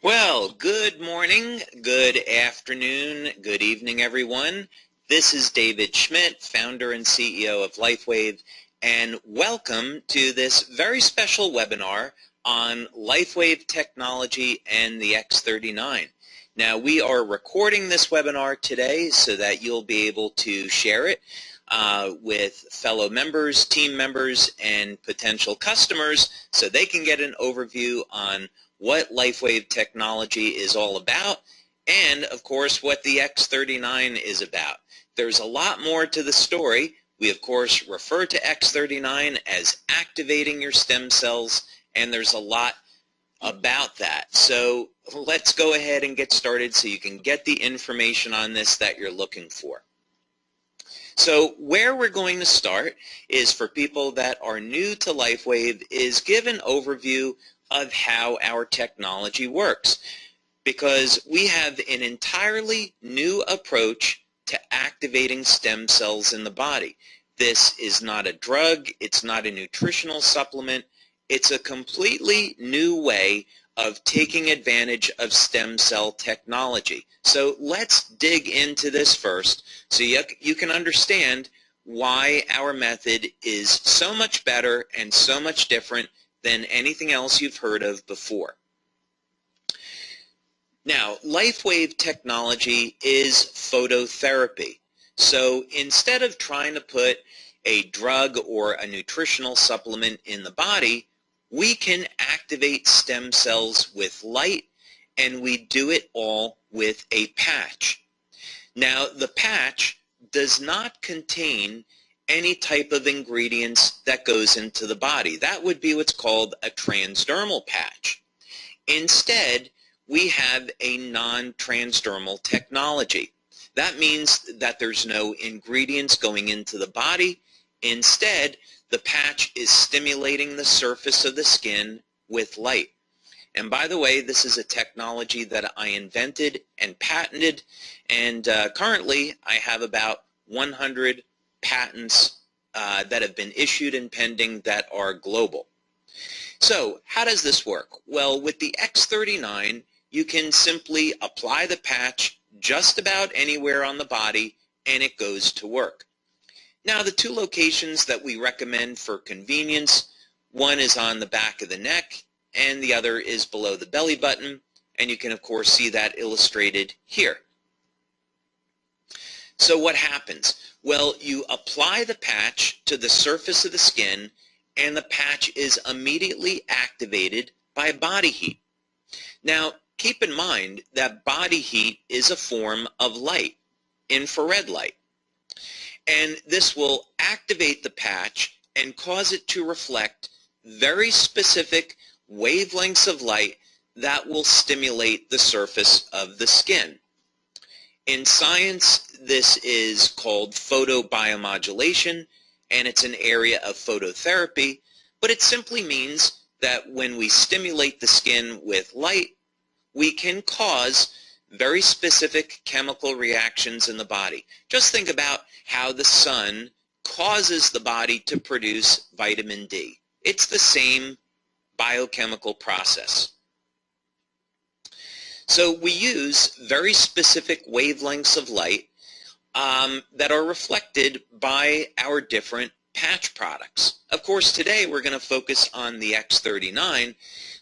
Well, good morning, good afternoon, good evening, everyone. This is David Schmidt, founder and CEO of LifeWave, and welcome to this very special webinar on LifeWave technology and the X39. Now, we are recording this webinar today so that you'll be able to share it with fellow members, team members, and potential customers so they can get an overview on what LifeWave technology is all about, and of course what the X39 is about. There's a lot more to the story. We of course refer to X39 as activating your stem cells, and there's a lot about that. So let's go ahead and get started so you can get the information on this that you're looking for. So where we're going to start is for people that are new to LifeWave is give an overview of how our technology works, because we have an entirely new approach to activating stem cells in the body. This is not a drug, it's not a nutritional supplement, it's a completely new way of taking advantage of stem cell technology. So let's dig into this first so you can understand why our method is so much better and so much different than anything else you've heard of before. Now, LifeWave technology is phototherapy. So instead of trying to put a drug or a nutritional supplement in the body, we can activate stem cells with light, and we do it all with a patch. Now, the patch does not contain any type of ingredients that goes into the body. That would be what's called a transdermal patch. Instead, we have a non-transdermal technology. That means that there's no ingredients going into the body. Instead, the patch is stimulating the surface of the skin with light. And by the way, this is a technology that I invented and patented, and currently I have about 100 patents that have been issued and pending that are global. So how does this work? Well, with the X39, you can simply apply the patch just about anywhere on the body and it goes to work. Now, the two locations that we recommend for convenience, one is on the back of the neck and the other is below the belly button, and you can of course see that illustrated here. So what happens? Well, you apply the patch to the surface of the skin and the patch is immediately activated by body heat. Now, keep in mind that body heat is a form of light, infrared light. And this will activate the patch and cause it to reflect very specific wavelengths of light that will stimulate the surface of the skin. In science, this is called photobiomodulation, and it's an area of phototherapy, but it simply means that when we stimulate the skin with light, we can cause very specific chemical reactions in the body. Just think about how the sun causes the body to produce vitamin D. It's the same biochemical process. So we use very specific wavelengths of light that are reflected by our different patch products. Of course, today we're going to focus on the X39,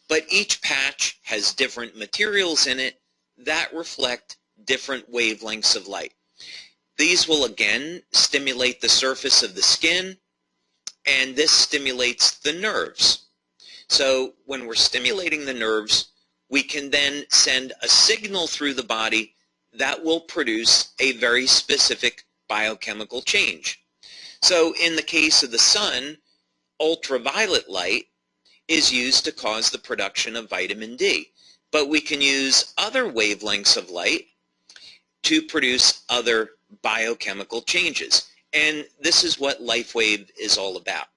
but each patch has different materials in it that reflect different wavelengths of light. These will again stimulate the surface of the skin, and this stimulates the nerves. So when we're stimulating the nerves, we can then send a signal through the body that will produce a very specific biochemical change. So in the case of the sun, ultraviolet light is used to cause the production of vitamin D. But we can use other wavelengths of light to produce other biochemical changes. And this is what LifeWave is all about.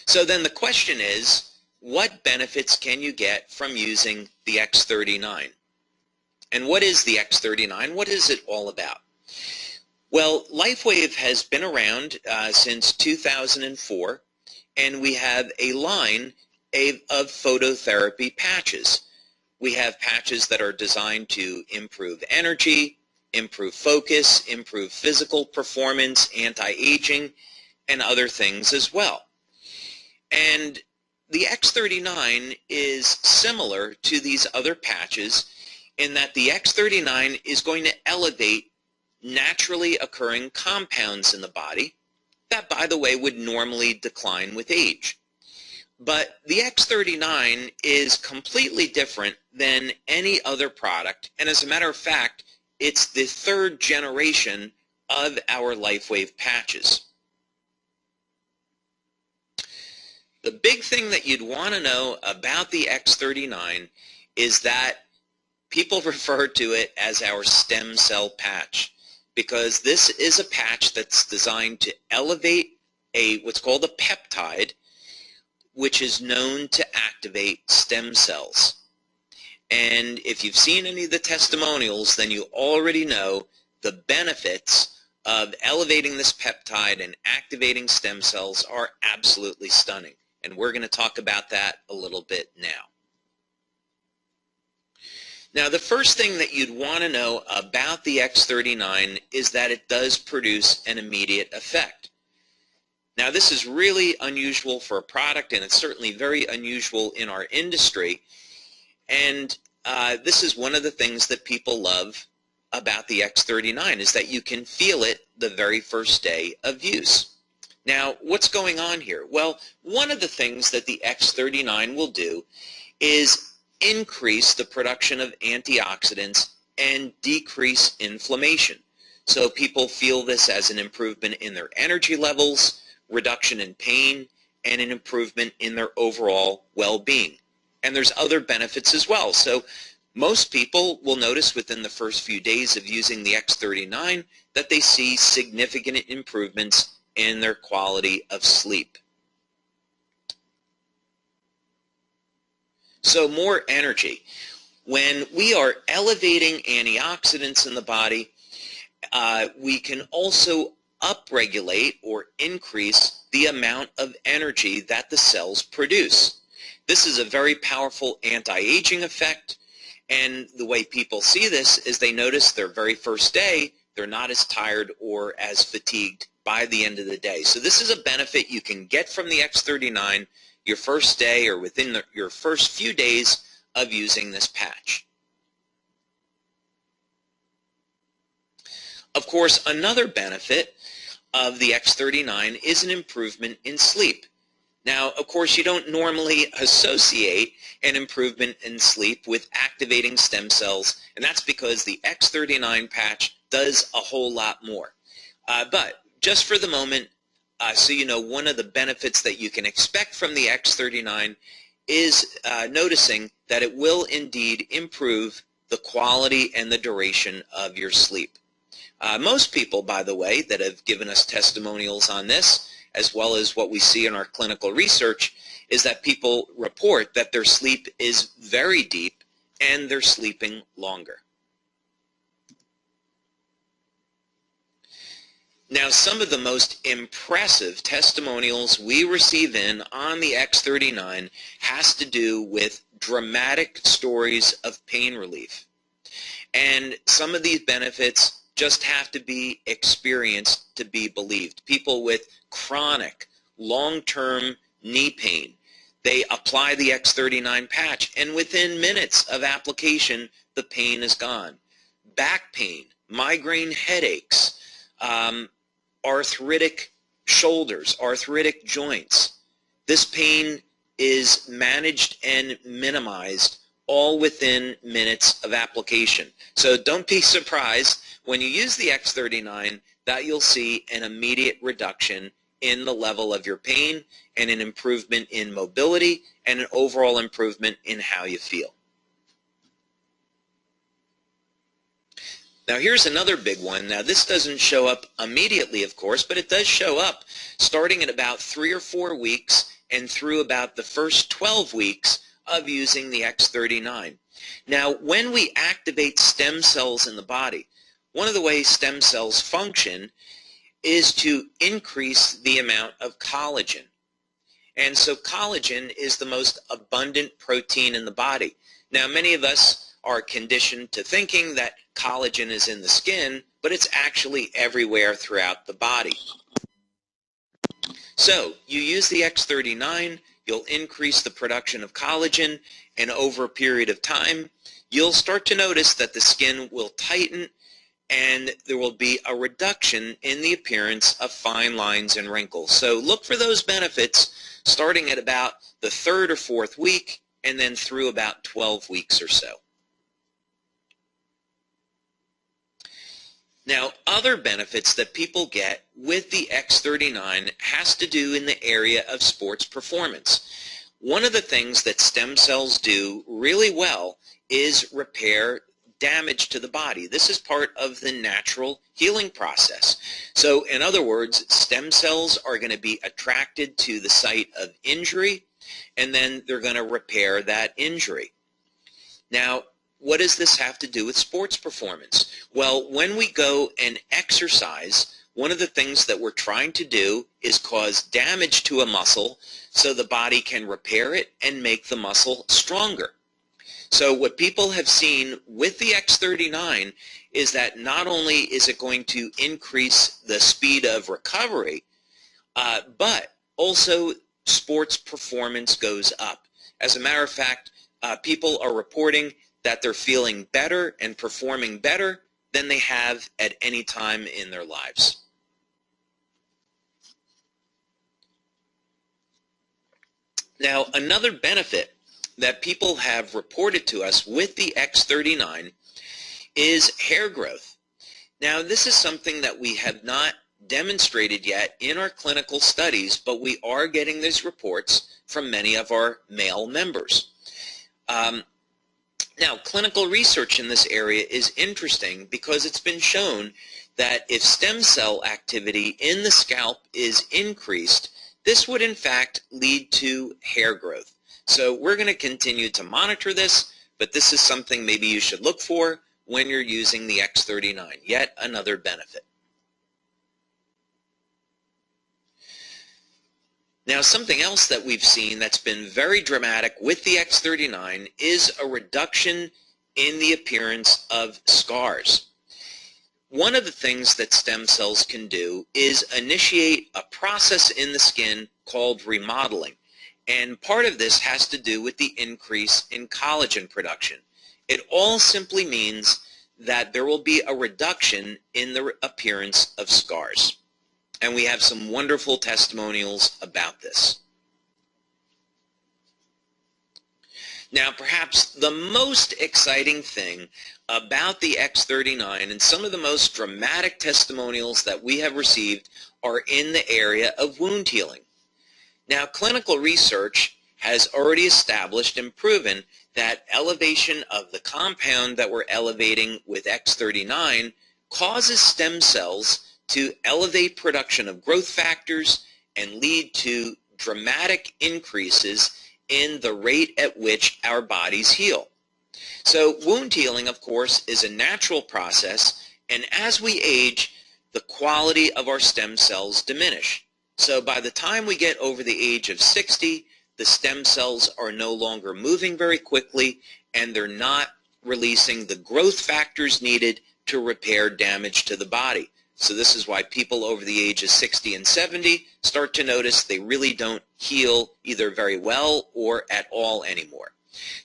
So then the question is, what benefits can you get from using the X39? And what is the X39? What is it all about? Well, LifeWave has been around since 2004, and we have a line of phototherapy patches. We have patches that are designed to improve energy, improve focus, improve physical performance, anti-aging, and other things as well. And the X39 is similar to these other patches in that the X39 is going to elevate naturally occurring compounds in the body that, by the way, would normally decline with age. But the X39 is completely different than any other product, and as a matter of fact, it's the third generation of our LifeWave patches. The big thing that you'd want to know about the X39 is that people refer to it as our stem cell patch, because this is a patch that's designed to elevate what's called a peptide, which is known to activate stem cells. And if you've seen any of the testimonials, then you already know the benefits of elevating this peptide and activating stem cells are absolutely stunning. And we're going to talk about that a little bit now. Now, the first thing that you'd want to know about the X39 is that it does produce an immediate effect. Now, this is really unusual for a product, and it's certainly very unusual in our industry. And this is one of the things that people love about the X39 is that you can feel it the very first day of use. Now, what's going on here? Well, one of the things that the X39 will do is increase the production of antioxidants and decrease inflammation. So people feel this as an improvement in their energy levels, reduction in pain, and an improvement in their overall well-being. And there's other benefits as well. So most people will notice within the first few days of using the X39 that they see significant improvements in their quality of sleep. So more energy. When we are elevating antioxidants in the body, we can also upregulate or increase the amount of energy that the cells produce. This is a very powerful anti-aging effect, and the way people see this is they notice their very first day they're not as tired or as fatigued by the end of the day. So this is a benefit you can get from the X39 your first day or within your first few days of using this patch. Of course, another benefit of the X39 is an improvement in sleep. Now, of course, you don't normally associate an improvement in sleep with activating stem cells, and that's because the X39 patch does a whole lot more. But just for the moment, so you know, one of the benefits that you can expect from the X39 is noticing that it will indeed improve the quality and the duration of your sleep. Most people, by the way, that have given us testimonials on this, as well as what we see in our clinical research, is that people report that their sleep is very deep and they're sleeping longer. Now, some of the most impressive testimonials we receive in on the X39 has to do with dramatic stories of pain relief. And some of these benefits just have to be experienced to be believed. People with chronic, long-term knee pain, they apply the X39 patch, and within minutes of application, the pain is gone. Back pain, migraine headaches, arthritic shoulders, arthritic joints. This pain is managed and minimized all within minutes of application. So don't be surprised when you use the X39 that you'll see an immediate reduction in the level of your pain and an improvement in mobility and an overall improvement in how you feel. Now here's another big one. Now this doesn't show up immediately, of course, but it does show up starting at about 3 or 4 weeks and through about the first 12 weeks of using the X39. Now when we activate stem cells in the body, one of the ways stem cells function is to increase the amount of collagen. And so collagen is the most abundant protein in the body. Now, many of us are conditioned to thinking that collagen is in the skin, but it's actually everywhere throughout the body. So you use the X39, you'll increase the production of collagen, and over a period of time, you'll start to notice that the skin will tighten and there will be a reduction in the appearance of fine lines and wrinkles. So look for those benefits starting at about the 3rd or 4th week and then through about 12 weeks or so. Now, other benefits that people get with the X39 has to do in the area of sports performance. One of the things that stem cells do really well is repair damage to the body. This is part of the natural healing process. So in other words, stem cells are going to be attracted to the site of injury, and then they're going to repair that injury. Now, what does this have to do with sports performance? Well, when we go and exercise, one of the things that we're trying to do is cause damage to a muscle so the body can repair it and make the muscle stronger. So what people have seen with the X39 is that not only is it going to increase the speed of recovery, but also sports performance goes up. As a matter of fact, people are reporting that they're feeling better and performing better than they have at any time in their lives. Now, another benefit that people have reported to us with the X39 is hair growth. Now, this is something that we have not demonstrated yet in our clinical studies, but we are getting these reports from many of our male members. Now, clinical research in this area is interesting because it's been shown that if stem cell activity in the scalp is increased, this would in fact lead to hair growth. So we're going to continue to monitor this, but this is something maybe you should look for when you're using the X39, yet another benefit. Now, something else that we've seen that's been very dramatic with the X39 is a reduction in the appearance of scars. One of the things that stem cells can do is initiate a process in the skin called remodeling. And part of this has to do with the increase in collagen production. It all simply means that there will be a reduction in the appearance of scars. And we have some wonderful testimonials about this. Now, perhaps the most exciting thing about the X39 and some of the most dramatic testimonials that we have received are in the area of wound healing. Now, clinical research has already established and proven that elevation of the compound that we're elevating with X39 causes stem cells to elevate production of growth factors and lead to dramatic increases in the rate at which our bodies heal. So wound healing, of course, is a natural process, and as we age, the quality of our stem cells diminish. So by the time we get over the age of 60, the stem cells are no longer moving very quickly, and they're not releasing the growth factors needed to repair damage to the body. So this is why people over the age of 60 and 70 start to notice they really don't heal either very well or at all anymore.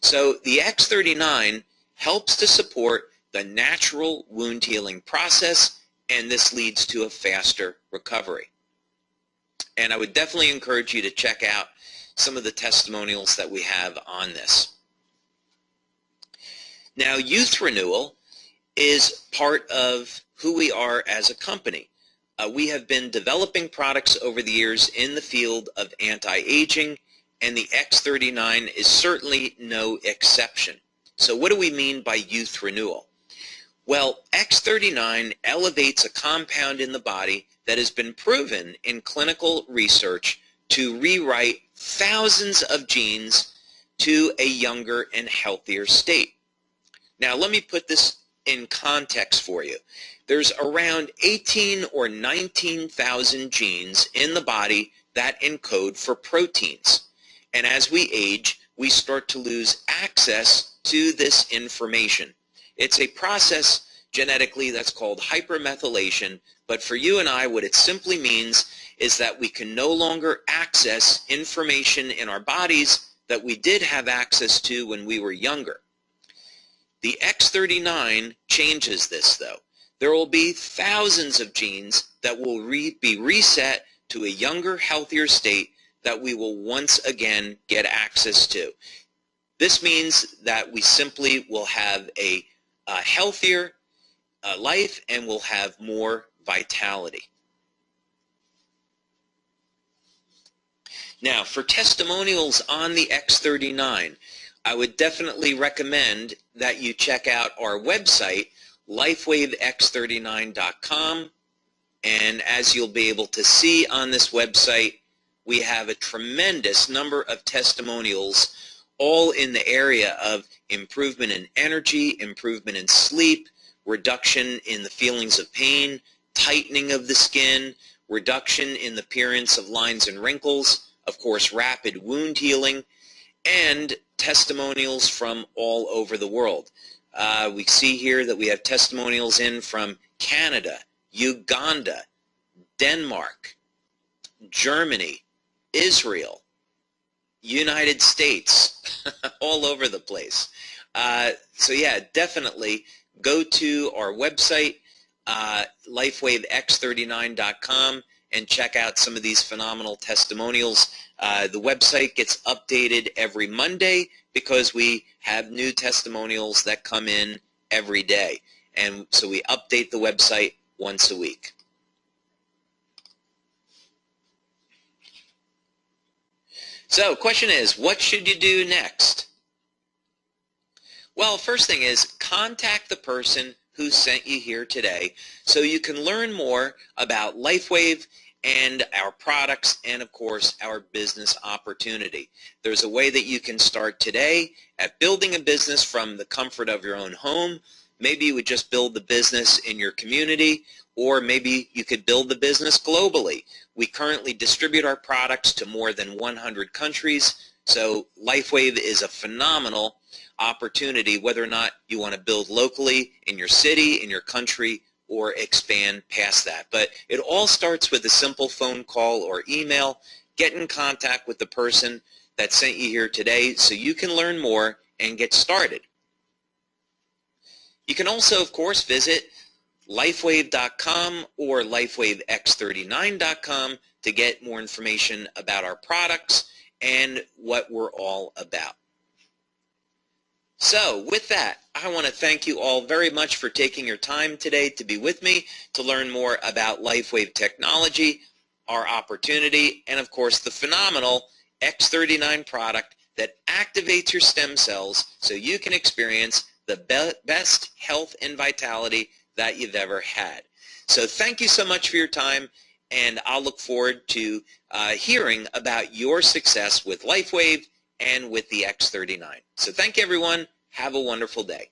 So the X39 helps to support the natural wound healing process, and this leads to a faster recovery. And I would definitely encourage you to check out some of the testimonials that we have on this. Now, youth renewal is part of who we are as a company. We have been developing products over the years in the field of anti-aging, and the X39 is certainly no exception. So what do we mean by youth renewal? Well, X39 elevates a compound in the body that has been proven in clinical research to rewrite thousands of genes to a younger and healthier state. Now, let me put this in context for you. There's around 18 or 19,000 genes in the body that encode for proteins. And as we age, we start to lose access to this information. It's a process genetically that's called hypermethylation, but for you and I, what it simply means is that we can no longer access information in our bodies that we did have access to when we were younger. The X39 changes this, though. There will be thousands of genes that will be reset to a younger, healthier state that we will once again get access to. This means that we simply will have a healthier life and will have more vitality. Now, for testimonials on the X39, I would definitely recommend that you check out our website, lifewavex39.com. And as you'll be able to see on this website, we have a tremendous number of testimonials, all in the area of improvement in energy, improvement in sleep, reduction in the feelings of pain, tightening of the skin, reduction in the appearance of lines and wrinkles, of course, rapid wound healing, and testimonials from all over the world. We see here that we have testimonials in from Canada, Uganda, Denmark, Germany, Israel, United States, all over the place. So yeah, definitely go to our website, lifewavex39.com, and check out some of these phenomenal testimonials. The website gets updated every Monday because we have new testimonials that come in every day. And so we update the website once a week. So, question is, what should you do next? Well, first thing is, contact the person who sent you here today so you can learn more about LifeWave and our products and, of course, our business opportunity. There's a way that you can start today at building a business from the comfort of your own home. Maybe you would just build the business in your community, or maybe you could build the business globally. We currently distribute our products to more than 100 countries, so LifeWave is a phenomenal opportunity whether or not you want to build locally in your city, in your country, or expand past that. But it all starts with a simple phone call or email. Get in contact with the person that sent you here today so you can learn more and get started. You can also, of course, visit lifewave.com or lifewavex39.com to get more information about our products and what we're all about. So with that, I want to thank you all very much for taking your time today to be with me to learn more about LifeWave technology, our opportunity, and of course the phenomenal X39 product that activates your stem cells so you can experience the best health and vitality that you've ever had. So thank you so much for your time, and I'll look forward to hearing about your success with LifeWave and with the X39. So thank you, everyone. Have a wonderful day.